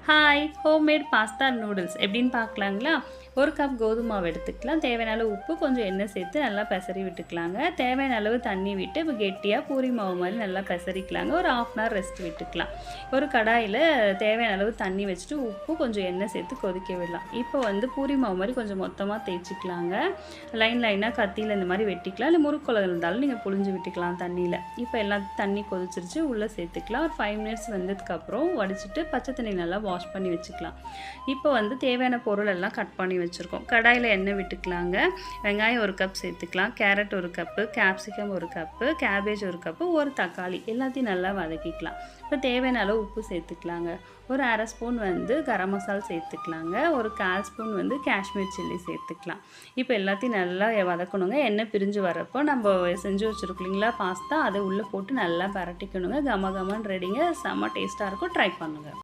Hi! Homemade pasta noodles எப்படின்னு பார்க்கலாங்களா? 1 cup கோதுமை மாவு எடுத்துக்கலாம். தேவையான அளவு உப்பு, கொஞ்சம் எண்ணெய் சேர்த்து நல்லா பெசரி விட்டுக்கலாங்க. தேவையான அளவு தண்ணி விட்டு இப்போ கெட்டியாக பூரி மாவு மாதிரி நல்லா பெசரிக்கலாங்க. ஒரு 1/2 அன் ஹவர் ரெஸ்ட் விட்டுக்கலாம். ஒரு கடாயில் தேவையான அளவு தண்ணி வச்சுட்டு உப்பு, கொஞ்சம் எண்ணெய் சேர்த்து கொதிக்க விடலாம். இப்போ பூரி மாவு மாதிரி கொஞ்சம் மொத்தமாக தேய்ச்சிக்கலாங்க. லைனாக கத்தியில் இந்த மாதிரி வெட்டிக்கலாம். இல்லை முறுக்குழல் இருந்தாலும் நீங்கள் புழிஞ்சு விட்டுக்கலாம் தண்ணியில். இப்போ எல்லாம் தண்ணி கொதிச்சிருச்சு, உள்ளே சேர்த்துக்கலாம். ஒரு 5 மினிட்ஸ் வெந்ததுக்கப்புறம் வடிச்சிட்டு பச்சை தண்ணி நல்லா வாஷ் பண்ணி வச்சுக்கலாம். இப்போ தேவையான பொருள் எல்லாம் கட் பண்ணி வச்சுருக்கோம். கடாயில் எண்ணெய் விட்டுக்கலாங்க. வெங்காயம் 1 கப் சேர்த்துக்கலாம். Carrot 1 cup, capsicum 1 cup, cabbage 1 cup, ஒரு தக்காளி எல்லாத்தையும் நல்லா வதக்கிக்கலாம். இப்போ தேவையான அளவு உப்பு சேர்த்துக்கலாங்க. ஒரு 1/2 ஸ்பூன் கரம் மசாலா சேர்த்துக்கலாங்க. ஒரு 1/4 ஸ்பூன் காஷ்மீர் சில்லி சேர்த்துக்கலாம். இப்போ எல்லாத்தையும் நல்லா வதக்கணுங்க. எண்ணெய் பிரிஞ்சு வரப்போ நம்ம செஞ்சு வச்சுருக்கோம் இல்லைங்களா பாஸ்தா, அதை உள்ளே போட்டு நல்லா பரட்டிக்கணுங்க. கம கமன்னு ரெடிங்க. செம்ம டேஸ்ட்டாக இருக்கும். ட்ரை பண்ணுங்கள்.